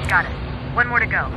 Got it. One more to go.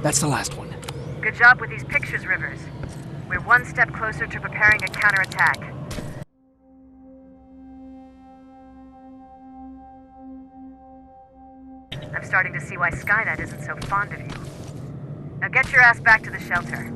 That's the last one. Good job with these pictures, Rivers. We're one step closer to preparing a counterattack. I'm starting to see why Skynet isn't so fond of you. Now get your ass back to the shelter.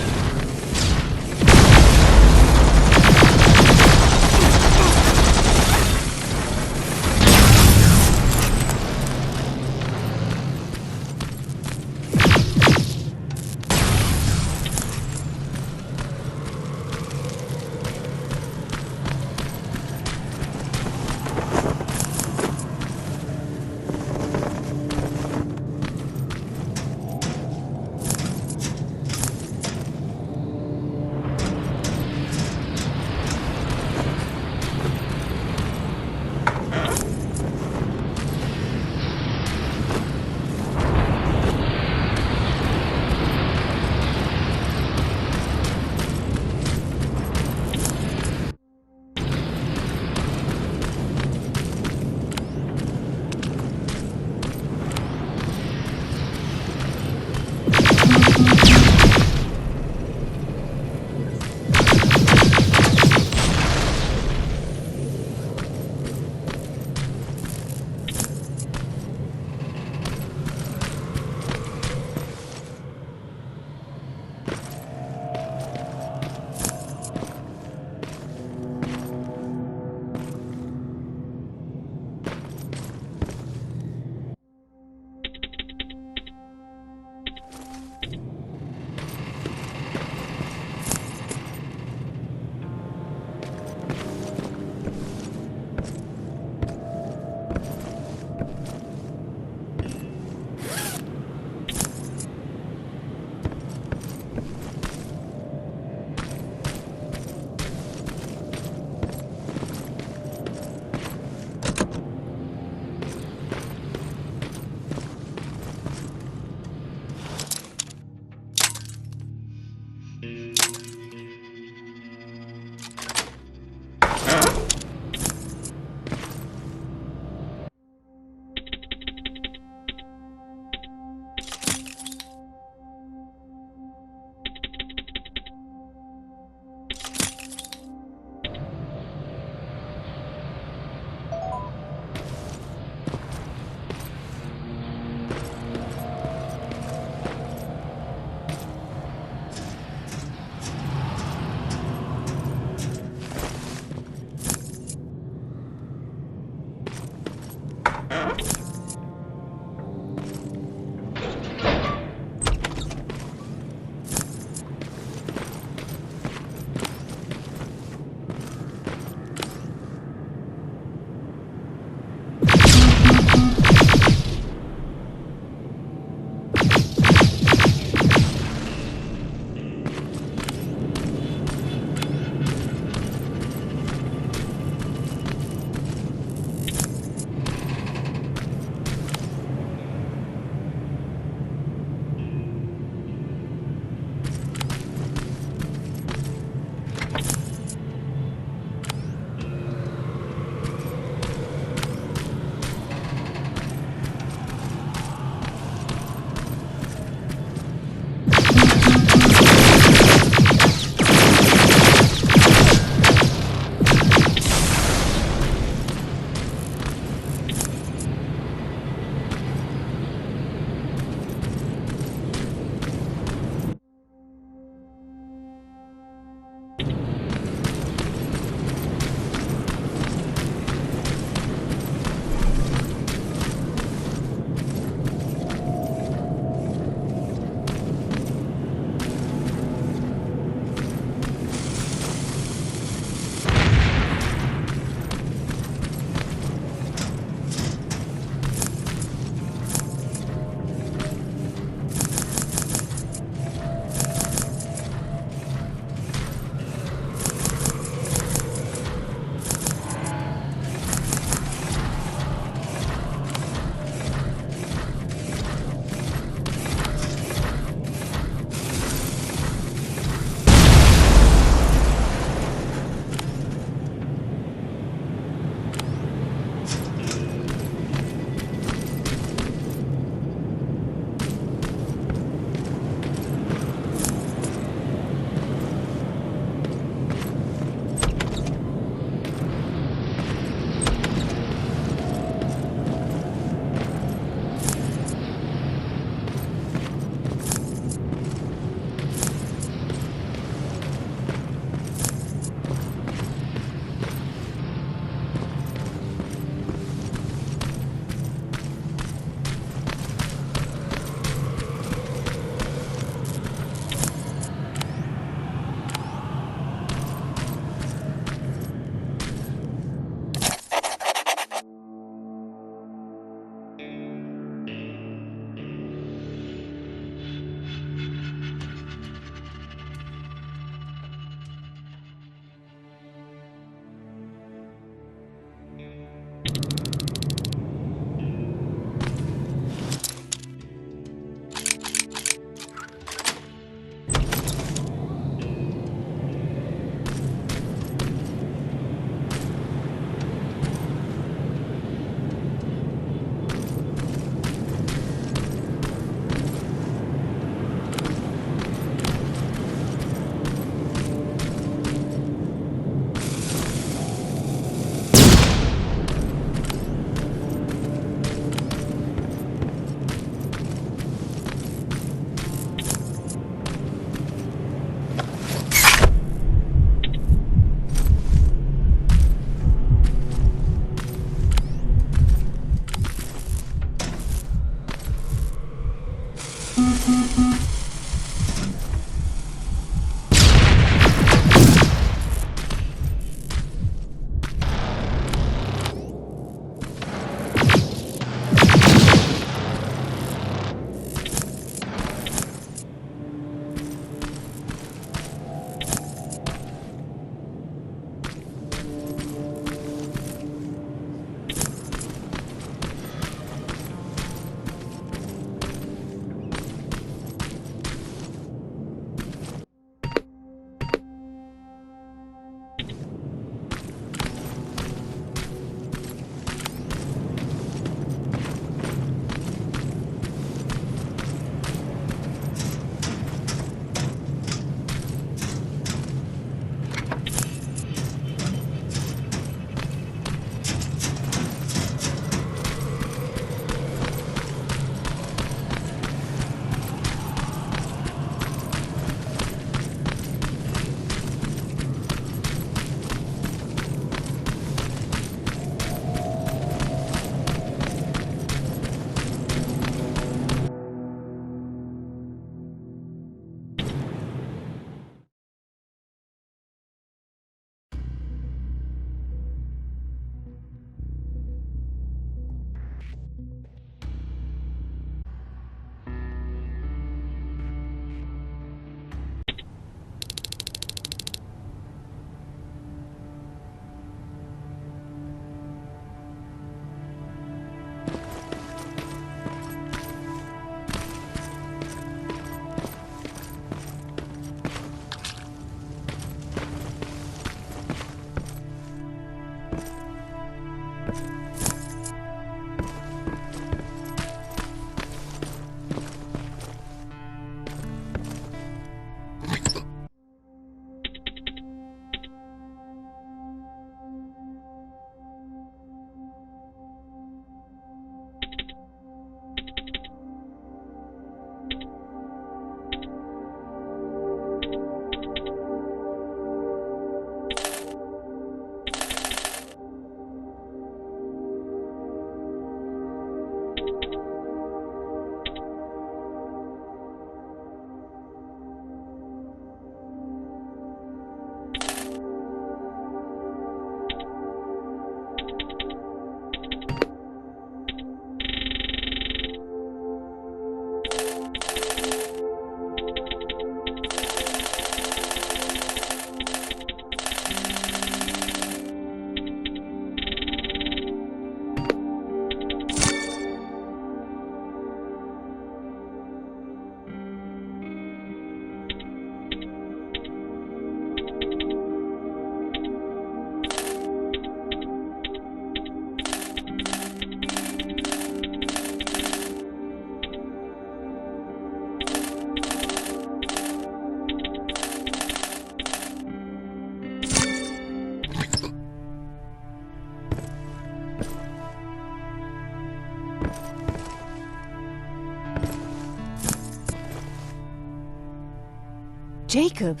Jacob,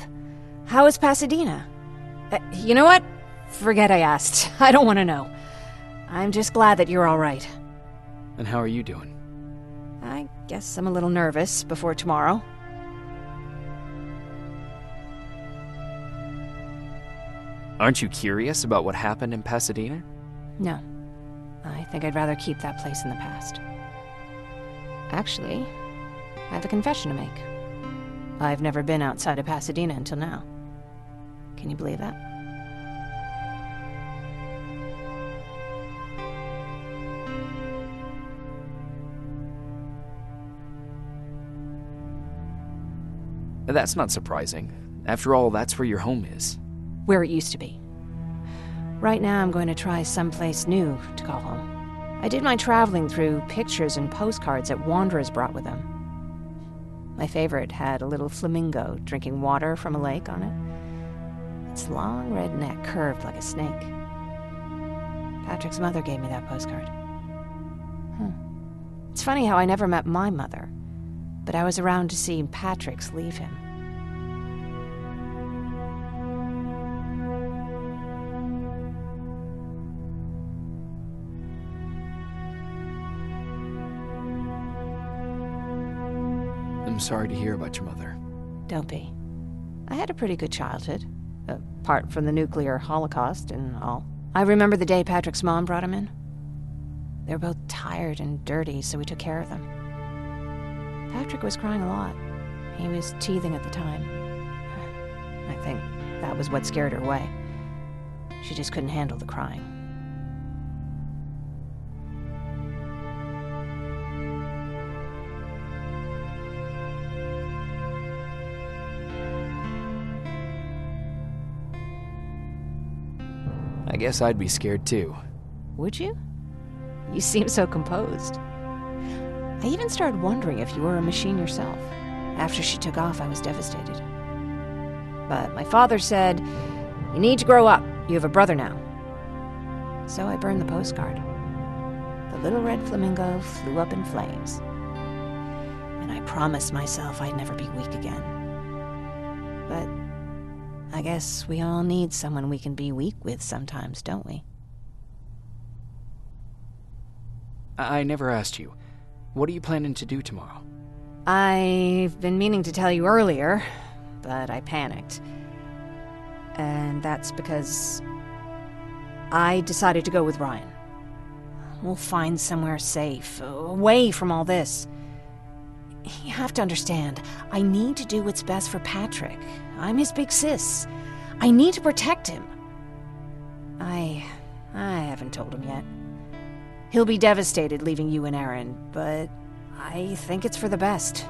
how is Pasadena? You know what? Forget I asked. I don't want to know. I'm just glad that you're all right. And how are you doing? I guess I'm a little nervous before tomorrow. Aren't you curious about what happened in Pasadena? No. I think I'd rather keep that place in the past. Actually, I have a confession to make. I've never been outside of Pasadena until now. Can you believe that? That's not surprising. After all, that's where your home is. Where it used to be. Right now I'm going to try someplace new to call home. I did my traveling through pictures and postcards that wanderers brought with them. My favorite had a little flamingo drinking water from a lake on it. Its long red neck curved like a snake. Patrick's mother gave me that postcard. It's funny how I never met my mother, but I was around to see Patrick's leave him. I'm sorry to hear about your mother. Don't be. I had a pretty good childhood, apart from the nuclear holocaust and all. I remember the day Patrick's mom brought him in. They were both tired and dirty, so we took care of them. Patrick was crying a lot. He was teething at the time. I think that was what scared her away. She just couldn't handle the crying. I guess I'd be scared too. Would you? You seem so composed. I even started wondering if you were a machine yourself. After she took off, I was devastated. But my father said, "You need to grow up. You have a brother now." So I burned the postcard. The little red flamingo flew up in flames. And I promised myself I'd never be weak again. But I guess we all need someone we can be weak with sometimes, don't we? I never asked you. What are you planning to do tomorrow? I've been meaning to tell you earlier, but I panicked. And that's because I decided to go with Ryan. We'll find somewhere safe, away from all this. You have to understand, I need to do what's best for Patrick. I'm his big sis. I need to protect him. I haven't told him yet. He'll be devastated leaving you and Aaron, but I think it's for the best.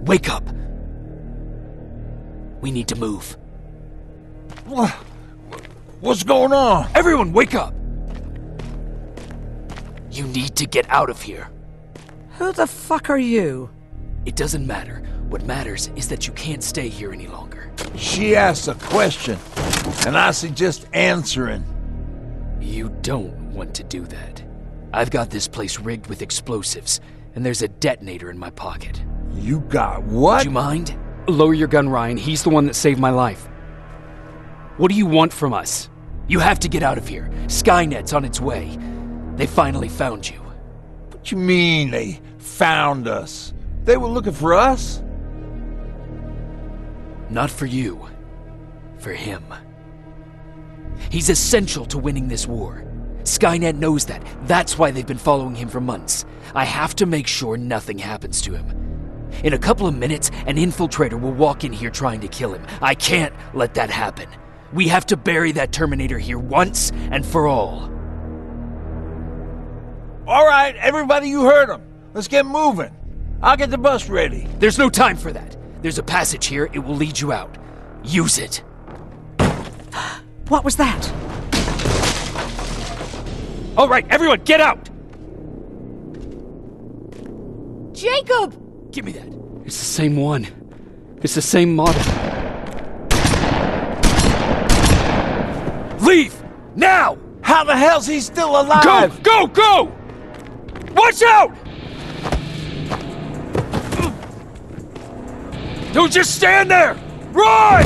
Wake up! We need to move. What's going on? Everyone, wake up! You need to get out of here. Who the fuck are you? It doesn't matter. What matters is that you can't stay here any longer. She asked a question, and I suggest answering. You don't want to do that. I've got this place rigged with explosives, and there's a detonator in my pocket. You got what? Do you mind? Lower your gun, Ryan. He's the one that saved my life. What do you want from us? You have to get out of here. Skynet's on its way. They finally found you. What you mean they found us? They were looking for us? Not for you. For him. He's essential to winning this war. Skynet knows that. That's why they've been following him for months. I have to make sure nothing happens to him. In a couple of minutes, an infiltrator will walk in here trying to kill him. I can't let that happen. We have to bury that Terminator here once and for all. All right, everybody, you heard him. Let's get moving. I'll get the bus ready. There's no time for that. There's a passage here. It will lead you out. Use it. What was that? All right, everyone, get out! Jacob! Give me that. It's the same one. It's the same model. Leave! Now! How the hell's he still alive? Go! Go! Watch out! Don't just stand there! Run!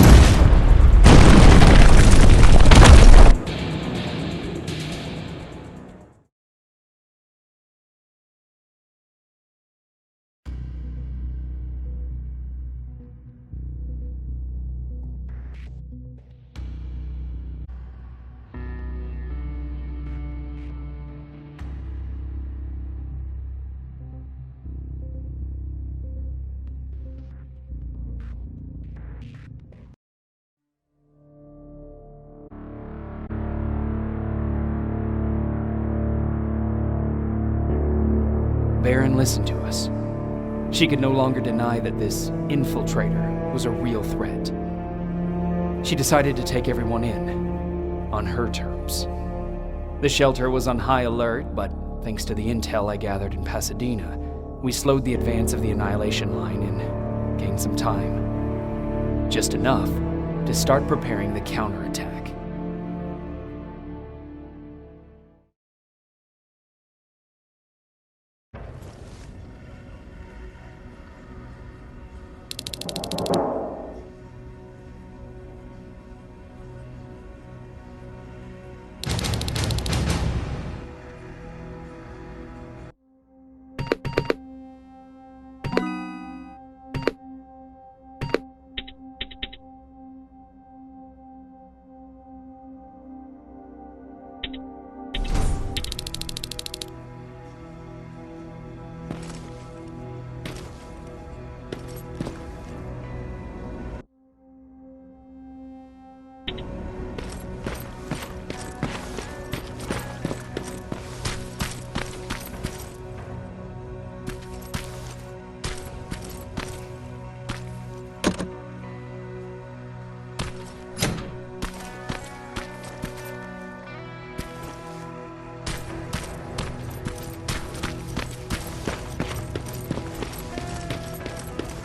Baron listened to us. She could no longer deny that this infiltrator was a real threat. She decided to take everyone in, on her terms. The shelter was on high alert, but thanks to the intel I gathered in Pasadena, we slowed the advance of the Annihilation Line and gained some time. Just enough to start preparing the counterattack.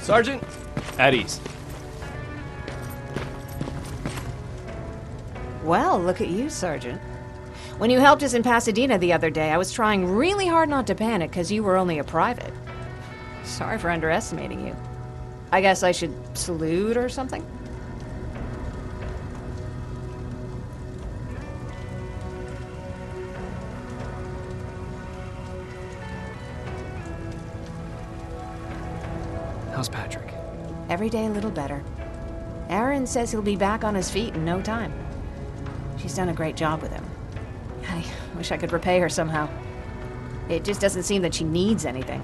Sergeant? At ease. Well, look at you, Sergeant. When you helped us in Pasadena the other day, I was trying really hard not to panic because you were only a private. Sorry for underestimating you. I guess I should salute or something? How's Patrick? Every day a little better. Aaron says he'll be back on his feet in no time. She's done a great job with him. I wish I could repay her somehow. It just doesn't seem that she needs anything.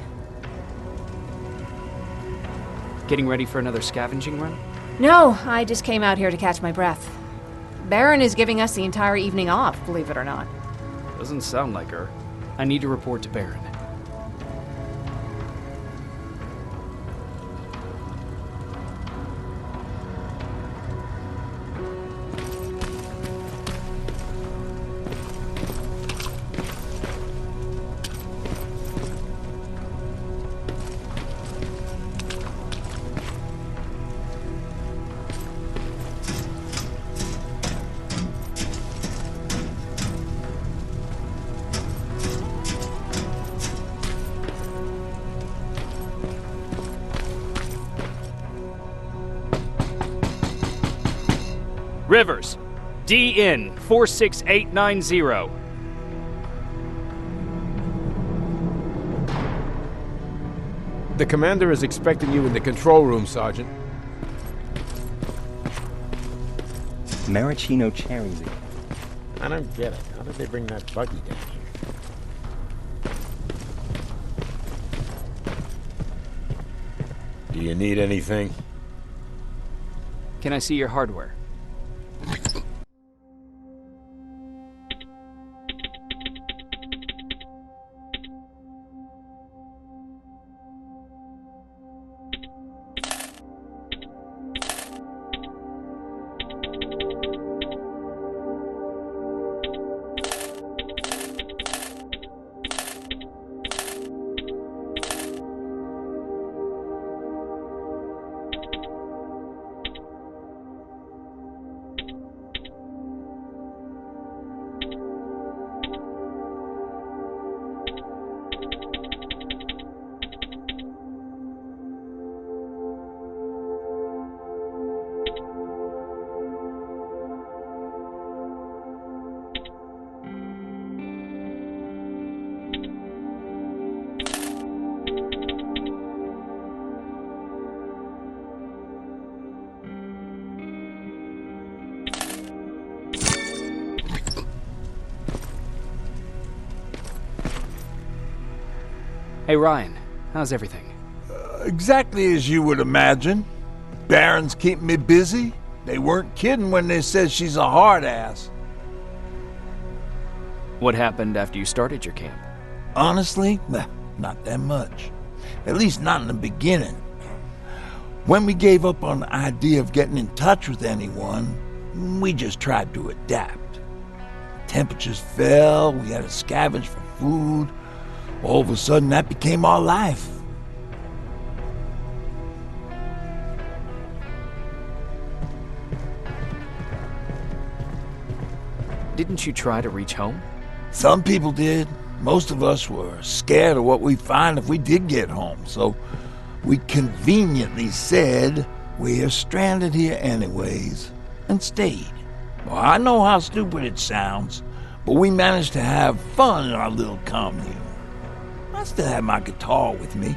Getting ready for another scavenging run? No, I just came out here to catch my breath. Baron is giving us the entire evening off, believe it or not. Doesn't sound like her. I need to report to Baron. Rivers, DN 46890. The commander is expecting you in the control room, Sergeant. Maraschino cherries again. I don't get it. How did they bring that buggy down here? Do you need anything? Can I see your hardware? Hey Ryan, how's everything? Exactly as you would imagine. Baron's keeping me busy. They weren't kidding when they said she's a hard ass. What happened after you started your camp? Honestly, Not that much. At least not in the beginning. When we gave up on the idea of getting in touch with anyone, we just tried to adapt. Temperatures fell, we had to scavenge for food. All of a sudden, that became our life. Didn't you try to reach home? Some people did. Most of us were scared of what we'd find if we did get home, so we conveniently said we're stranded here anyways, and stayed. Well, I know how stupid it sounds, but we managed to have fun in our little commune. I still had my guitar with me.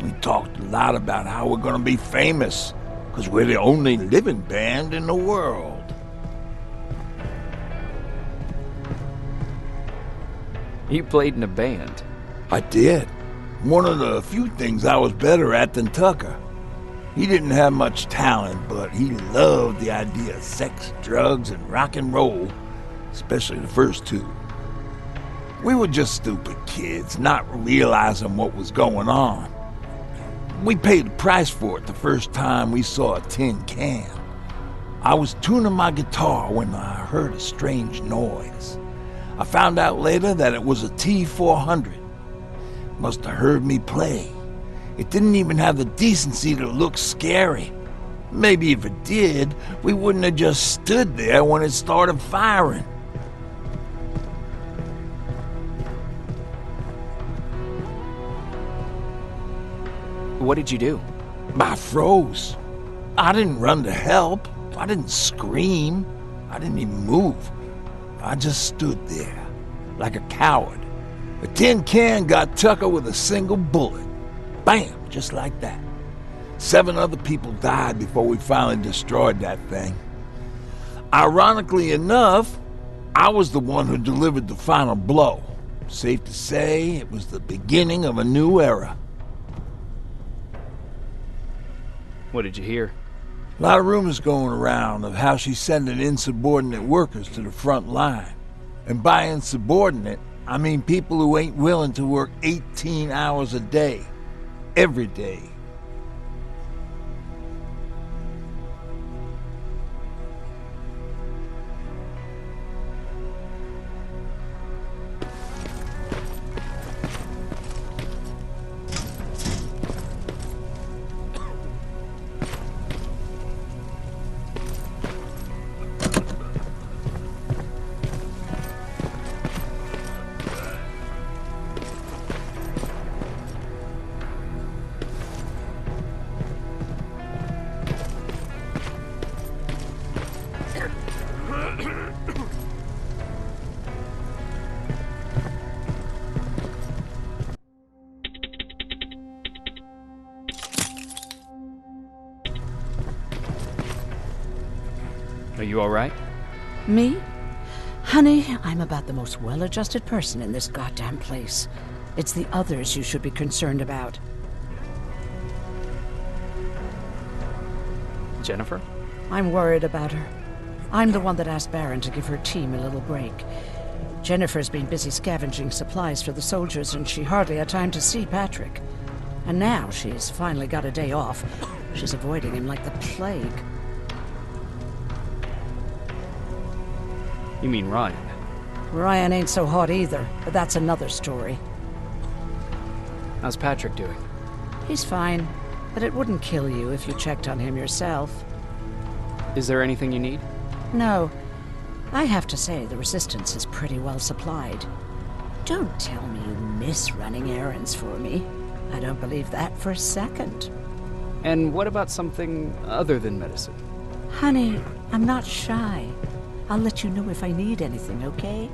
We talked a lot about how we're gonna be famous, because we're the only living band in the world. You played in a band. I did. One of the few things I was better at than Tucker. He didn't have much talent, but he loved the idea of sex, drugs, and rock and roll, especially the first two. We were just stupid kids, not realizing what was going on. We paid the price for it the first time we saw a tin can. I was tuning my guitar when I heard a strange noise. I found out later that it was a T-400. Must have heard me play. It didn't even have the decency to look scary. Maybe if it did, we wouldn't have just stood there when it started firing. What did you do? I froze. I didn't run to help. I didn't scream. I didn't even move. I just stood there, like a coward. A tin can got Tucker with a single bullet. Bam, just like that. 7 other people died before we finally destroyed that thing. Ironically enough, I was the one who delivered the final blow. Safe to say, it was the beginning of a new era. What did you hear? A lot of rumors going around of how she's sending insubordinate workers to the front line. And by insubordinate, I mean people who ain't willing to work 18 hours a day, every day. Are you all right? Me? Honey, I'm about the most well-adjusted person in this goddamn place. It's the others you should be concerned about. Jennifer? I'm worried about her. I'm the one that asked Baron to give her team a little break. Jennifer's been busy scavenging supplies for the soldiers, and she hardly had time to see Patrick. And now she's finally got a day off. She's avoiding him like the plague. You mean Ryan? Ryan ain't so hot either, but that's another story. How's Patrick doing? He's fine, but it wouldn't kill you if you checked on him yourself. Is there anything you need? No. I have to say the Resistance is pretty well supplied. Don't tell me you miss running errands for me. I don't believe that for a second. And what about something other than medicine? Honey, I'm not shy. I'll let you know if I need anything, okay?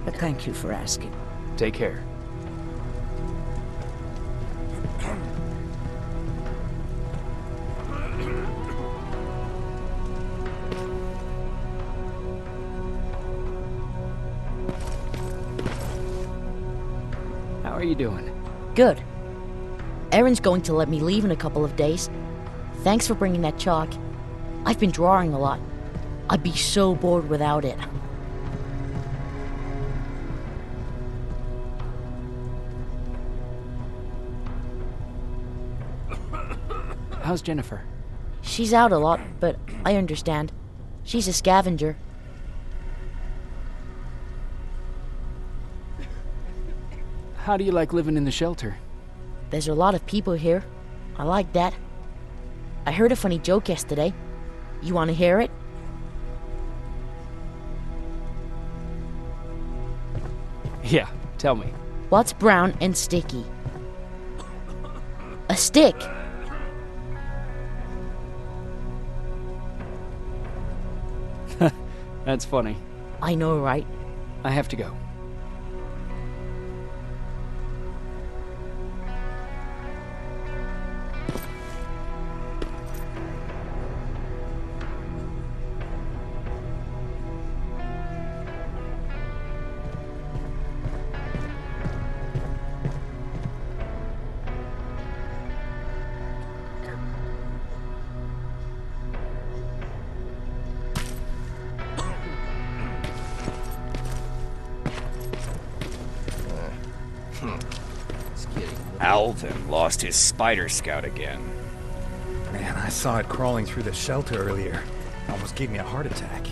But thank you for asking. Take care. How are you doing? Good. Erin's going to let me leave in a couple of days. Thanks for bringing that chalk. I've been drawing a lot. I'd be so bored without it. How's Jennifer? She's out a lot, but I understand. She's a scavenger. How do you like living in the shelter? There's a lot of people here. I like that. I heard a funny joke yesterday. You want to hear it? Yeah, tell me. What's brown and sticky? A stick. That's funny. I know, right? I have to go. Alvin lost his spider scout again. Man, I saw it crawling through the shelter earlier. Almost gave me a heart attack.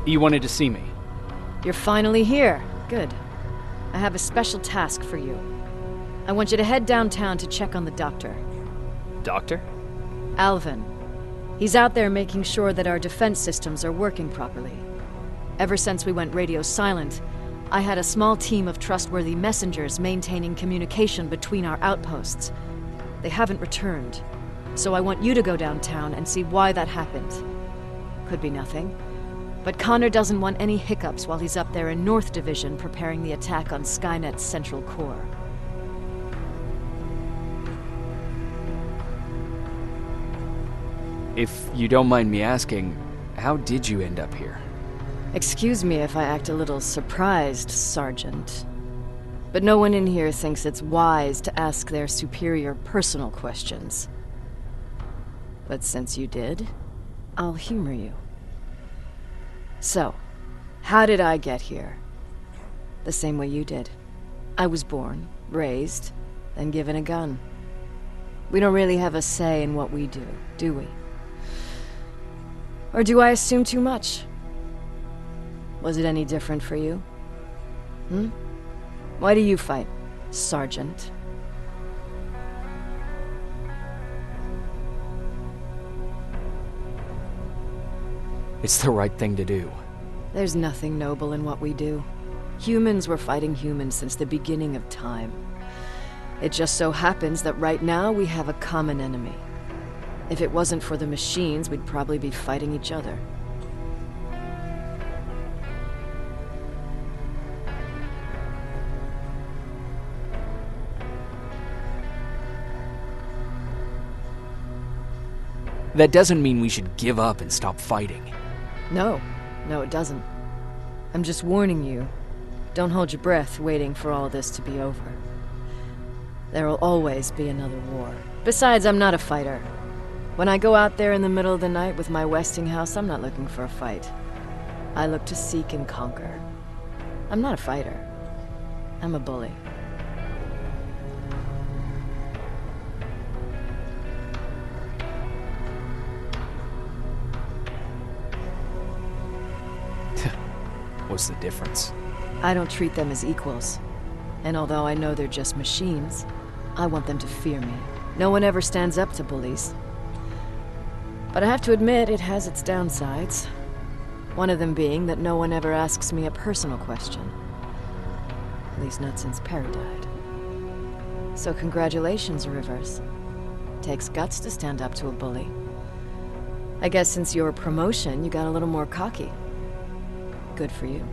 You wanted to see me. You're finally here. Good. I have a special task for you. I want you to head downtown to check on the doctor. Doctor? Alvin. He's out there making sure that our defense systems are working properly. Ever since we went radio silent, I had a small team of trustworthy messengers maintaining communication between our outposts. They haven't returned, so I want you to go downtown and see why that happened. Could be nothing. But Connor doesn't want any hiccups while he's up there in North Division preparing the attack on Skynet's central core. If you don't mind me asking, how did you end up here? Excuse me if I act a little surprised, Sergeant. But no one in here thinks it's wise to ask their superior personal questions. But since you did, I'll humor you. So, how did I get here? The same way you did. I was born, raised, then given a gun. We don't really have a say in what we do we? Or do I assume too much? Was it any different for you? Why do you fight, Sergeant? It's the right thing to do. There's nothing noble in what we do. Humans were fighting humans since the beginning of time. It just so happens that right now we have a common enemy. If it wasn't for the machines, we'd probably be fighting each other. That doesn't mean we should give up and stop fighting. No, it doesn't. I'm just warning you. Don't hold your breath waiting for all this to be over. There will always be another war. Besides, I'm not a fighter. When I go out there in the middle of the night with my Westinghouse, I'm not looking for a fight. I look to seek and conquer. I'm not a fighter. I'm a bully. What's the difference? I don't treat them as equals. And although I know they're just machines, I want them to fear me. No one ever stands up to bullies. But I have to admit, it has its downsides. One of them being that no one ever asks me a personal question. At least not since Perry died. So congratulations, Rivers. Takes guts to stand up to a bully. I guess since your promotion, you got a little more cocky. Good for you.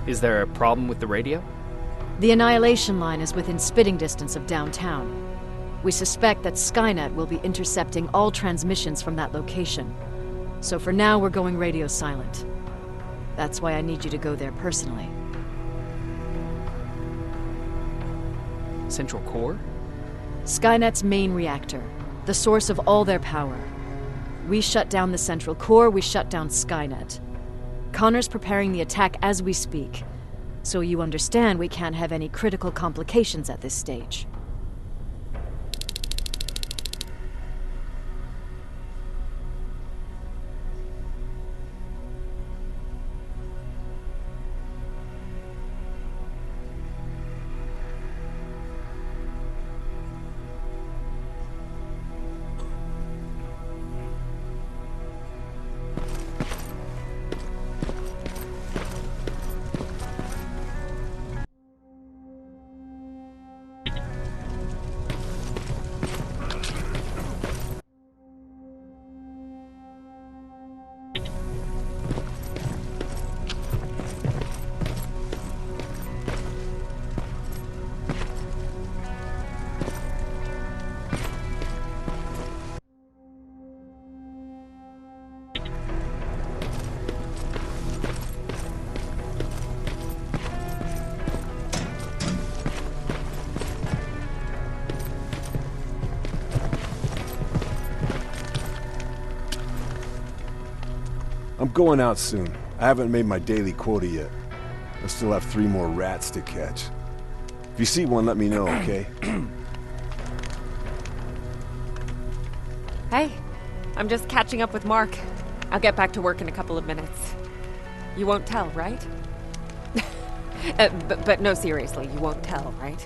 Is there a problem with the radio? The Annihilation line is within spitting distance of downtown. We suspect that Skynet will be intercepting all transmissions from that location. So for now, we're going radio silent. That's why I need you to go there personally. Central Core? Skynet's main reactor, the source of all their power. We shut down the Central Core, we shut down Skynet. Connor's preparing the attack as we speak, so you understand we can't have any critical complications at this stage. I'm going out soon. I haven't made my daily quota yet. I still have 3 more rats to catch. If you see one, let me know, okay? Hey, I'm just catching up with Mark. I'll get back to work in a couple of minutes. You won't tell, right? But no, seriously, you won't tell, right?